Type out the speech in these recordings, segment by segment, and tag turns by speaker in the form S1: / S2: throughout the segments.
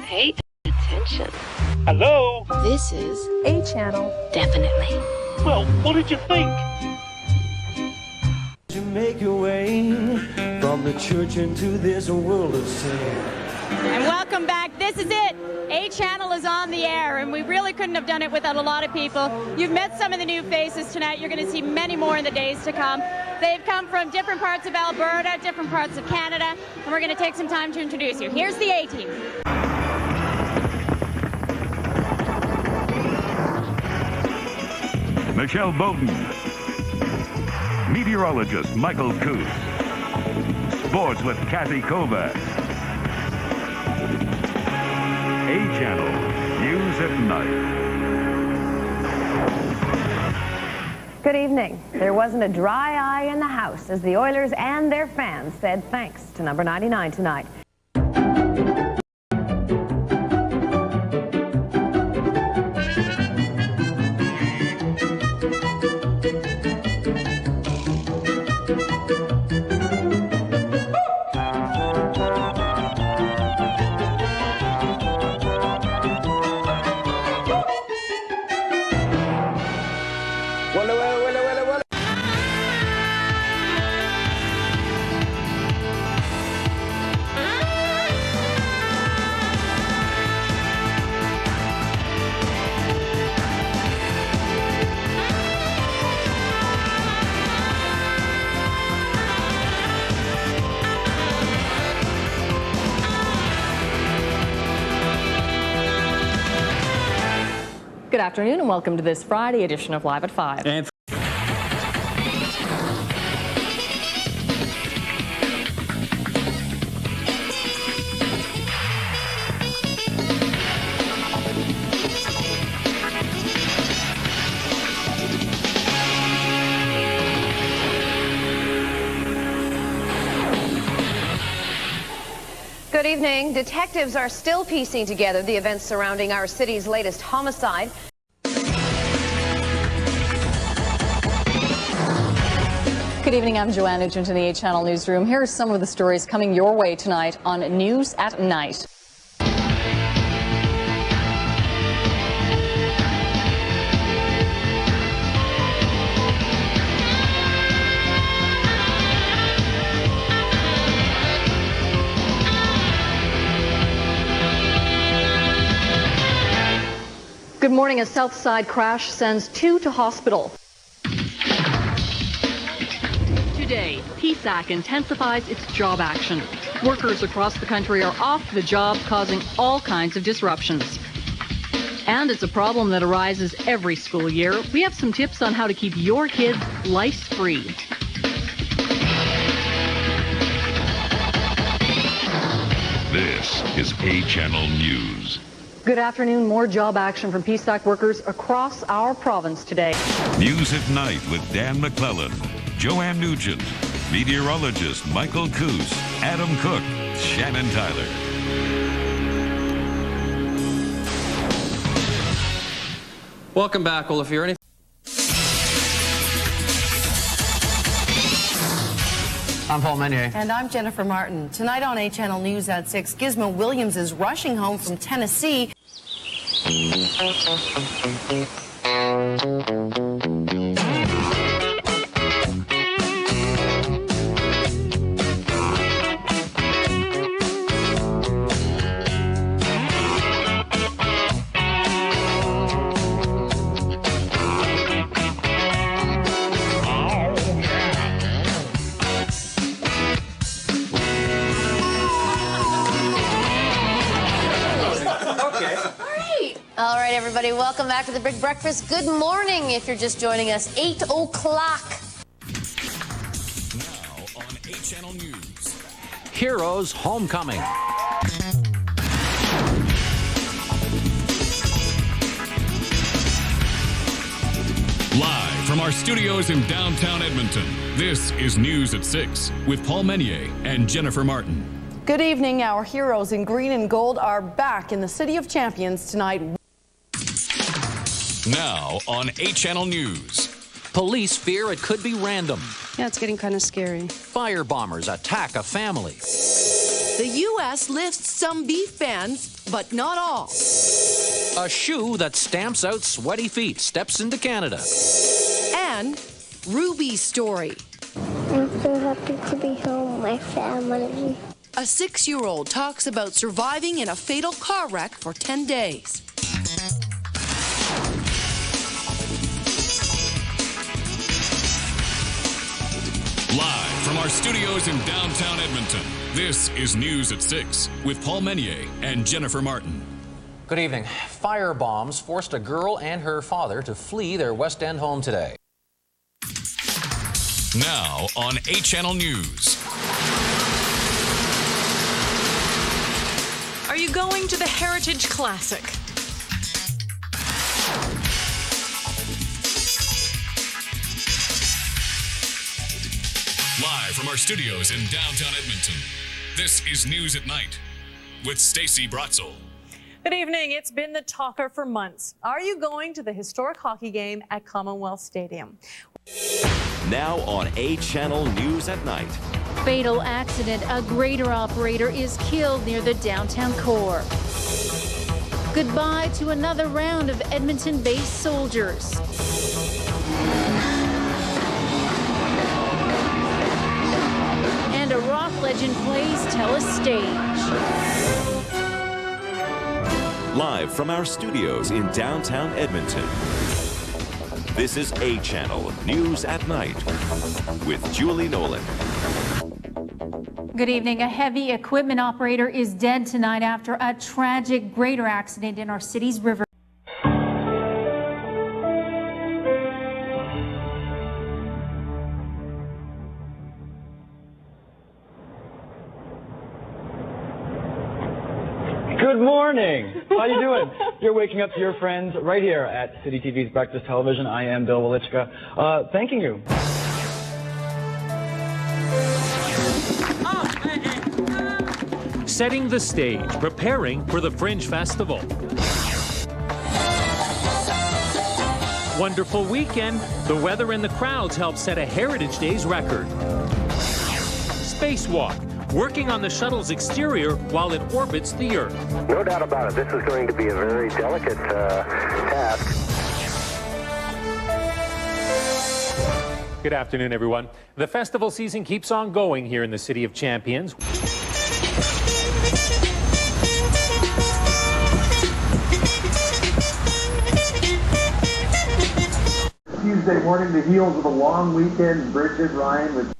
S1: Pay attention.
S2: Hello?
S1: This is
S3: A Channel.
S1: Definitely.
S2: Well, what did you think?
S4: You make your way from the church into this world of sin.
S5: And welcome back. This is it. A Channel is on the air, and we really couldn't have done it without a lot of people. You've met some of the new faces tonight. You're going to see many more in the days to come. They've come from different parts of Alberta, different parts of Canada, and we're going to take some time to introduce you. Here's the A-Team.
S6: Michelle Bowden, meteorologist Michael Coos, sports with Kathy Kovacs, A-Channel, News at Night.
S3: Good evening. There wasn't a dry eye in the house as the Oilers and their fans said thanks to number 99 tonight.
S7: Good afternoon and welcome to this Friday edition of Live at 5.
S8: And
S3: Good evening. Detectives are still piecing together the events surrounding our city's latest homicide.
S7: Good evening, I'm Joanne Nugent in the A-Channel newsroom. Here are some of the stories coming your way tonight on News at Night. Good morning. A South Side crash sends 2 to hospital. Today, PSAC intensifies its job action. Workers across the country are off the job, causing all kinds of disruptions. And it's a problem that arises every school year. We have some tips on how to keep your kids lice-free.
S6: This is A-Channel News.
S7: Good afternoon. More job action from PSAC workers across our province today.
S6: News at Night with Dan McClellan, Joanne Nugent, meteorologist Michael Coos, Adam Cook, Shannon Tyler.
S8: welcome back. Well, if you're anything... I'm Paul Meunier.
S9: And I'm Jennifer Martin. Tonight on A-Channel News at 6, Gizmo Williams is rushing home from Tennessee.
S10: All right, everybody, welcome back to the Big Breakfast. Good morning if you're just joining us. 8 o'clock.
S11: Now on A-Channel News.
S8: Heroes Homecoming.
S11: Live from our studios in downtown Edmonton, this is News at 6 with Paul Meunier and Jennifer Martin.
S9: Good evening. Our heroes in green and gold are back in the City of Champions tonight.
S11: Now on A-Channel News.
S8: Police fear it could be random.
S1: Yeah, it's getting kind of scary.
S8: Fire bombers attack a family.
S9: The U.S. lifts some beef bans, but not all.
S8: A shoe that stamps out sweaty feet steps into Canada.
S9: And Ruby's story.
S12: I'm so happy to be home with my family.
S9: A 6-year-old talks about surviving in a fatal car wreck for 10 days.
S11: Live from our studios in downtown Edmonton, this is News at 6 with Paul Menier and Jennifer Martin.
S8: Good evening. Fire bombs forced a girl and her father to flee their West End home today.
S11: Now on A Channel News.
S13: Are you going to the Heritage Classic?
S11: Live from our studios in downtown Edmonton, this is News at Night with Stacey Brotzel.
S13: Good evening. It's been the talker for months. Are you going to the historic hockey game at Commonwealth Stadium?
S14: Now on A Channel News at Night.
S15: Fatal accident. A grader operator is killed near the downtown core. Goodbye to another round of Edmonton-based soldiers. And a rock legend plays TELUS Stage.
S14: Live from our studios in downtown Edmonton. This is A Channel News at Night with Julie Nolan.
S15: Good evening. A heavy equipment operator is dead tonight after a tragic grader accident in our city's river.
S16: Good morning. How you doing? You're waking up to your friends right here at Citytv's Breakfast Television. I am Bill Walichka. Thanking you.
S17: Setting the stage, preparing for the Fringe Festival. Wonderful weekend. The weather and the crowds helped set a Heritage Days record. Spacewalk. Working on the shuttle's exterior while it orbits the Earth.
S18: No doubt about it. This is going to be a very delicate task.
S17: Good afternoon, everyone. The festival season keeps on going here in the City of Champions.
S19: Tuesday morning, the heels of a long weekend. Bridget Ryan with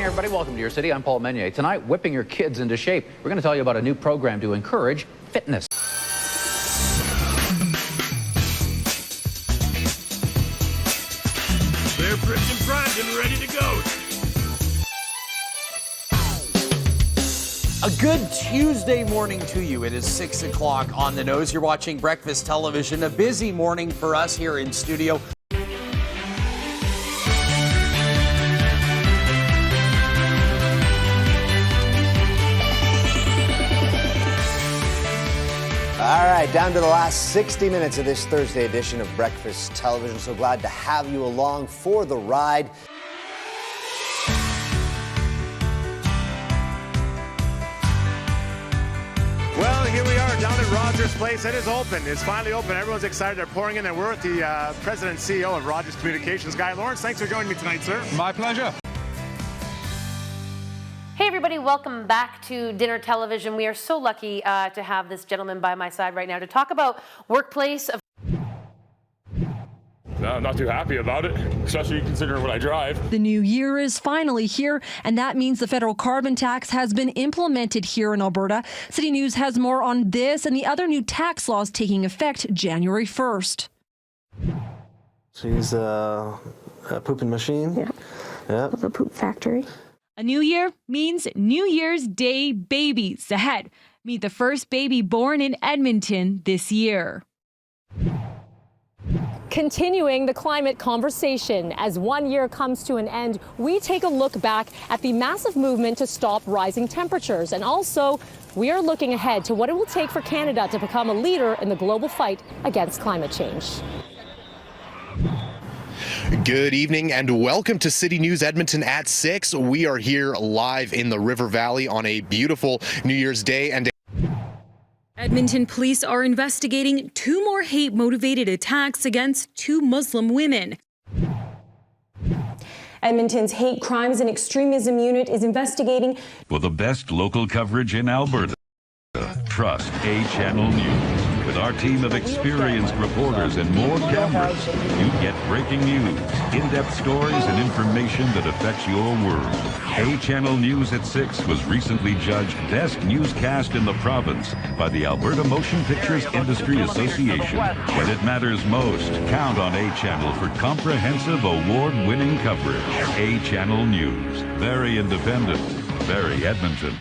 S8: Everybody, welcome to your city. I'm Paul Menier. Tonight, whipping your kids into shape. We're going to tell you about a new program to encourage fitness.
S2: They're pricked and primed and ready to go.
S20: A good Tuesday morning to you. It is 6 o'clock on the nose. You're watching Breakfast Television. A busy morning for us here in studio.
S21: All right, down to the last 60 minutes of this Thursday edition of Breakfast Television. So glad to have you along for the ride.
S22: Well, here we are down at Rogers Place. It is open. It's finally open. Everyone's excited. They're pouring in. And we're with the president and CEO of Rogers Communications, Guy Lawrence. Thanks for joining me tonight, sir.
S23: My pleasure.
S10: Hey everybody, welcome back to Dinner Television. We are so lucky to have this gentleman by my side right now to talk about workplace.
S23: I'm not too happy about it, especially considering what I drive.
S24: The new year is finally here, and that means the federal carbon tax has been implemented here in Alberta. City News has more on this and the other new tax laws taking effect January 1st.
S25: She's a pooping machine. Yeah. Yep.
S24: Of a poop factory. A new year means New Year's Day babies ahead. Meet the first baby born in Edmonton this year.
S3: Continuing the climate conversation, as 1 year comes to an end, we take a look back at the massive movement to stop rising temperatures. And also, we are looking ahead to what it will take for Canada to become a leader in the global fight against climate change.
S4: Good evening and welcome to City News Edmonton at 6. We are here live in the River Valley on a beautiful New Year's Day and
S5: Edmonton police are investigating 2 more hate-motivated attacks against 2 Muslim women.
S3: Edmonton's Hate Crimes and Extremism Unit is investigating.
S6: For the best local coverage in Alberta, trust A Channel News. With our team of experienced reporters and more cameras, you get breaking news, in-depth stories, and information that affects your world. A Channel News at 6 was recently judged Best Newscast in the province by the Alberta Motion Pictures Industry Association. When it matters most, count on A Channel for comprehensive award-winning coverage. A Channel News. Very independent, very Edmonton.